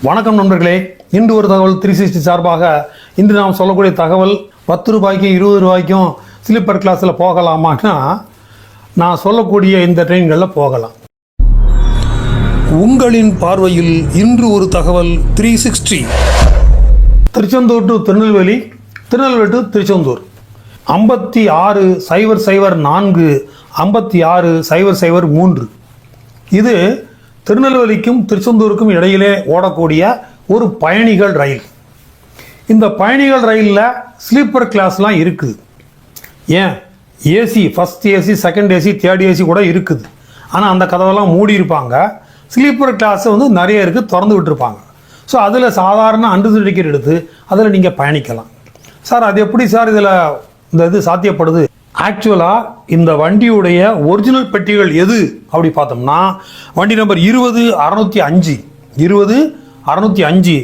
வணக்கம் நண்பர்களே, இன்று ஒரு தகவல் 360 சார்பாக இன்று நாம் சொல்லக்கூடிய தகவல் 10 ரூபாய்க்கும் 20 ரூபாய்க்கும் ஸ்லீப்பர் கிளாஸில் போகலாமான்னா நான் சொல்லக்கூடிய இந்த ட்ரெயின்களில் போகலாம். உங்களின் பார்வையில் இன்று ஒரு தகவல் 360. Tiruchendur to Tirunelveli, Tirunelveli to Tiruchendur 56,004 56,003. இது திருநெல்வேலிக்கும் திருச்செந்தூருக்கும் இடையிலே ஓடக்கூடிய ஒரு பயணிகள் ரயில். இந்த பயணிகள் ரயிலில் ஸ்லீப்பர் கிளாஸ்லாம் இருக்குது. ஏன் AC, first AC, second AC, third AC கூட இருக்குது. ஆனால் அந்த கதவெல்லாம் மூடி இருப்பாங்க. ஸ்லீப்பர் கிளாஸை நிறைய இருக்குது, திறந்து விட்டுருப்பாங்க. ஸோ அதில் சாதாரண அன்ரிசர்வ்டு டிக்கெட் எடுத்து அதில் நீங்கள் பயணிக்கலாம். சார் அது எப்படி சார் இதில் இது சாத்தியப்படுது? ஆக்சுவலாக இந்த வண்டியுடைய ஒரிஜினல் பெட்டிகள் எது அப்படி பார்த்தோம்னா வண்டி number 20,605 20,605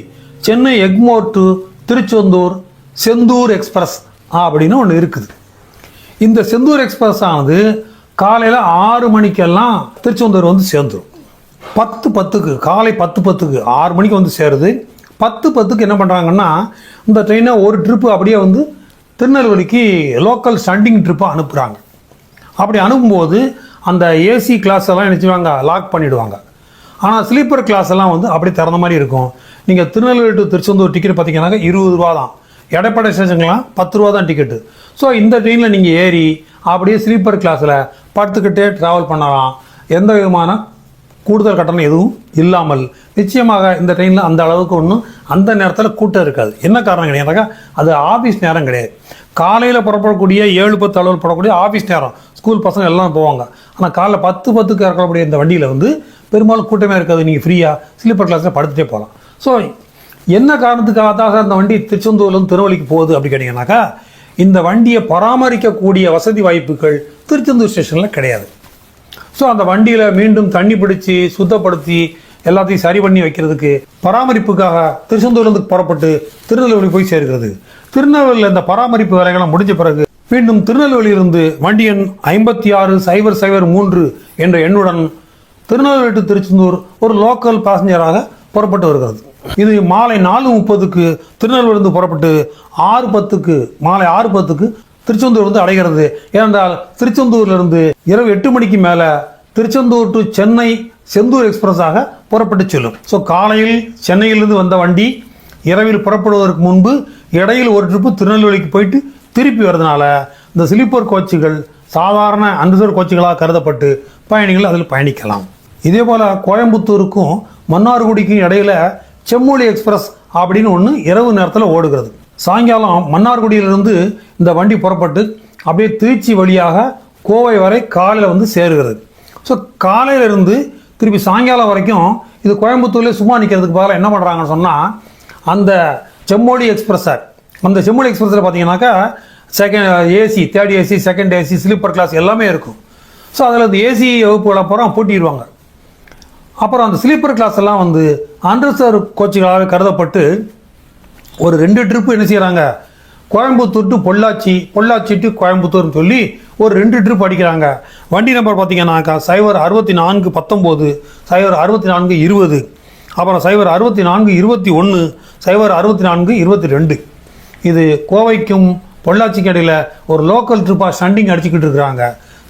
Chennai Egmore to Tiruchendur Sendur express அப்படின்னு ஒன்று இருக்குது. இந்த செந்தூர் எக்ஸ்பிரஸ் ஆனது காலையில் 6 மணிக்கெல்லாம் திருச்செந்தூர் சேர்ந்துடும். 10:10 காலை 10:10 6 மணிக்கு சேருது. 10:10 என்ன பண்ணுறாங்கன்னா இந்த ட்ரெயினை ஒரு ட்ரிப்பு அப்படியே திருநெல்வேலிக்கு லோக்கல் ஸ்டாண்டிங் ட்ரிப்பாக அனுப்புகிறாங்க. அப்படி அனுப்பும்போது அந்த ஏசி கிளாஸ் எல்லாம் நினச்சிவாங்க, லாக் பண்ணிவிடுவாங்க. ஆனால் ஸ்லீப்பர் கிளாஸ் எல்லாம் அப்படி திறந்த மாதிரி இருக்கும். நீங்கள் திருநெல்வேலி டு திருச்செந்தூர் டிக்கெட் பார்த்தீங்கன்னாக்கா 20 ரூபா தான். எடப்பாடி ஸ்டேஷனுக்கெலாம் 10 ரூபா தான் டிக்கெட்டு. ஸோ இந்த ட்ரெயினில் நீங்கள் ஏறி அப்படியே ஸ்லீப்பர் கிளாஸில் படுத்துக்கிட்டே ட்ராவல் பண்ணலாம். எந்த விதமான கூடுதல் கட்டணம் எதுவும் இல்லாமல். நிச்சயமாக இந்த ட்ரெயினில் அந்த அளவுக்கு அந்த நேரத்தில் கூட்டம் இருக்காது. என்ன காரணம் கிடையாதுனாக்கா அது ஆஃபீஸ் நேரம் கிடையாது. காலையில் புறப்படக்கூடிய 7:10 அளவில் போடக்கூடிய ஆஃபீஸ் நேரம், ஸ்கூல் பசங்க எல்லாம் போவாங்க. ஆனால் காலைல 10:10 இறக்கக்கூடிய இந்த வண்டியில் பெரும்பாலும் கூட்டமே இருக்காது. நீங்கள் ஃப்ரீயாக ஸ்லீப்பர் கிளாஸில் படுத்துகிட்டே போகலாம். ஸோ என்ன காரணத்துக்காக அந்த வண்டி திருச்செந்தூர்லேருந்து திருநெல்வேலிக்கு போகுது அப்படி கேட்டிங்கன்னாக்கா இந்த வண்டியை பராமரிக்கக்கூடிய வசதி வாய்ப்புகள் திருச்செந்தூர் ஸ்டேஷனில் கிடையாது. ஸோ அந்த வண்டியில் மீண்டும் தண்ணி பிடிச்சி சுத்தப்படுத்தி எல்லாத்தையும் சரி பண்ணி வைக்கிறதுக்கு பராமரிப்புக்காக திருச்செந்தூர்லேருந்து புறப்பட்டு திருநெல்வேலி போய் சேர்க்கிறது. திருநெல்வேலியில் இந்த பராமரிப்பு வேலைகள்லாம் முடிஞ்ச பிறகு மீண்டும் திருநெல்வேலியிலிருந்து வண்டி எண் 56,003 என்ற எண்ணுடன் திருநெல்வேலி டு திருச்செந்தூர் ஒரு லோக்கல் பேசஞ்சராக புறப்பட்டு வருகிறது. இது மாலை 4:30 திருநெல்வேலியிலிருந்து புறப்பட்டு 6:10 மாலை 6:10 திருச்செந்தூர் அடைகிறது. ஏனென்றால் திருச்செந்தூர்லேருந்து இரவு 8 மணிக்கு மேலே திருச்செந்தூர் டு சென்னை செந்தூர் எக்ஸ்பிரஸாக புறப்பட்டு செல்லும். ஸோ காலையில் சென்னையிலிருந்து வந்த வண்டி இரவில் புறப்படுவதற்கு முன்பு இடையில் ஒரு ட்ரிப்பு திருநெல்வேலிக்கு போயிட்டு திருப்பி வரதுனால இந்த ஸ்லீப்பர் கோச்சுகள் சாதாரண அன்ரிசர்வ் கோச்சுகளாக கருதப்பட்டு பயணிகள் அதில் பயணிக்கலாம். இதே போல் கோயம்புத்தூருக்கும் மன்னார்குடிக்கும் இடையில செம்மொழி எக்ஸ்பிரஸ் அப்படின்னு ஒன்று இரவு நேரத்தில் ஓடுகிறது. சாயங்காலம் மன்னார்குடியிலிருந்து இந்த வண்டி புறப்பட்டு அப்படியே திருச்சி வழியாக கோவை வரை காலையில் சேருகிறது. ஸோ காலையிலிருந்து திருப்பி சாயங்காலம் வரைக்கும் இது கோயம்புத்தூர்லேயே சும்மா நிற்கிறதுக்கு பதிலாக என்ன பண்ணுறாங்கன்னு சொன்னால் அந்த செம்மொழி எக்ஸ்பிரஸை அந்த செம்மொழி எக்ஸ்பிரஸில் பார்த்தீங்கன்னாக்கா second AC, third AC, second AC, sleeper class எல்லாமே இருக்கும். ஸோ அதில் இந்த ஏசி வகுப்புகளை அப்புறம் பூட்டிடுவாங்க. அப்புறம் அந்த ஸ்லீப்பர் கிளாஸ் எல்லாம் அன்ரிசர்வ் கோச்சுகளாக கருதப்பட்டு ஒரு 2 ட்ரிப்பு என்ன செய்கிறாங்க, கோயம்புத்தூர் டு பொள்ளாச்சி, பொள்ளாச்சி டு கோயம்புத்தூர்னு சொல்லி ஒரு 2 ட்ரிப் அடிக்கிறாங்க. வண்டி நம்பர் பார்த்தீங்கன்னாக்கா 06419 06420 அப்புறம் 06421 06422. இது கோவைக்கும் பொள்ளாச்சிக்கு இடையில் ஒரு லோக்கல் ட்ரிப்பாக ஸ்டாண்டிங் அடிச்சுக்கிட்டு இருக்கிறாங்க.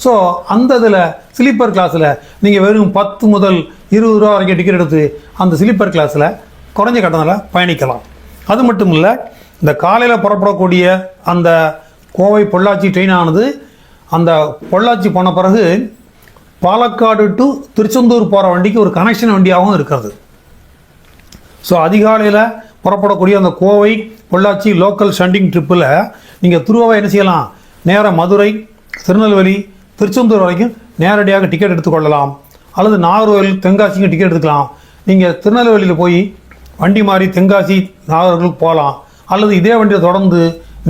ஸோ அந்த இதில் ஸ்லீப்பர் கிளாஸில் நீங்கள் வெறும் 10 முதல் 20 ரூபா வரைக்கும் டிக்கெட் எடுத்து அந்த ஸ்லீப்பர் கிளாஸில் குறைஞ்ச கட்டணத்தில் பயணிக்கலாம். அது மட்டும் இல்லை, இந்த காலையில் புறப்படக்கூடிய அந்த கோவை பொள்ளாச்சி ட்ரெயினானது அந்த பொள்ளாச்சி போன பிறகு பாலக்காடு டு திருச்செந்தூர் போகிற வண்டிக்கு ஒரு கனெக்ஷன் வண்டியாகவும் இருக்கிறது. ஸோ அதிகாலையில் புறப்படக்கூடிய அந்த கோவை பொள்ளாச்சி லோக்கல் ஸ்டாண்டிங் ட்ரிப்பில் நீங்கள் துருவாவை என்ன செய்யலாம், நேராக மதுரை, திருநெல்வேலி, திருச்செந்தூர் வரைக்கும் நேரடியாக டிக்கெட் எடுத்துக்கொள்ளலாம். அல்லது நாகர்கோவில், தென்காசிக்கும் டிக்கெட் எடுத்துக்கலாம். நீங்கள் திருநெல்வேலியில் போய் வண்டி மாறி தென்காசி, நாகர்கோவிலுக்கு போகலாம். அல்லது இதே வண்டியை தொடர்ந்து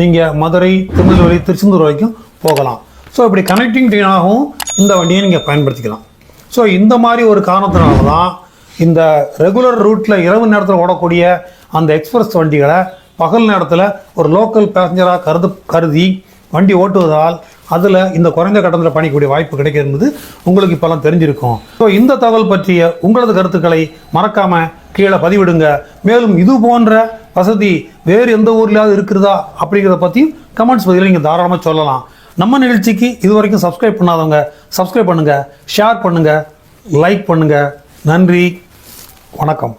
நீங்கள் மதுரை, திருநெல்வேலி, திருச்செந்தூர் வரைக்கும் போகலாம். ஸோ இப்படி கனெக்டிங் ட்ரெயினாகவும் இந்த வண்டியை நீங்கள் பயன்படுத்திக்கலாம். ஸோ இந்த மாதிரி ஒரு காரணத்தினால தான் இந்த ரெகுலர் ரூட்டில் இரவு நேரத்தில் ஓடக்கூடிய அந்த எக்ஸ்பிரஸ் வண்டிகளை பகல் நேரத்தில் ஒரு லோக்கல் பேசஞ்சராக கருதி வண்டி ஓட்டுவதால் அதில் இந்த குறைந்த கட்டணத்தில் பயணிக்கக்கூடிய வாய்ப்பு கிடைக்கிறது உங்களுக்கு இப்போலாம் தெரிஞ்சிருக்கும். ஸோ இந்த தகவல் பற்றிய உங்களது கருத்துக்களை மறக்காமல் கீழே பதிவிடுங்க. மேலும் இது போன்ற வசதி வேறு எந்த ஊர்லையாவது இருக்கிறதா அப்படிங்கிறத பற்றியும் கமெண்ட்ஸ் பதிவில் நீங்கள் தாராளமாக சொல்லலாம். நம்ம நிகழ்ச்சிக்கு இது வரைக்கும் சப்ஸ்கிரைப் பண்ணாதவங்க சப்ஸ்கிரைப் பண்ணுங்கள், ஷேர் பண்ணுங்கள், லைக் பண்ணுங்கள். நன்றி, வணக்கம்.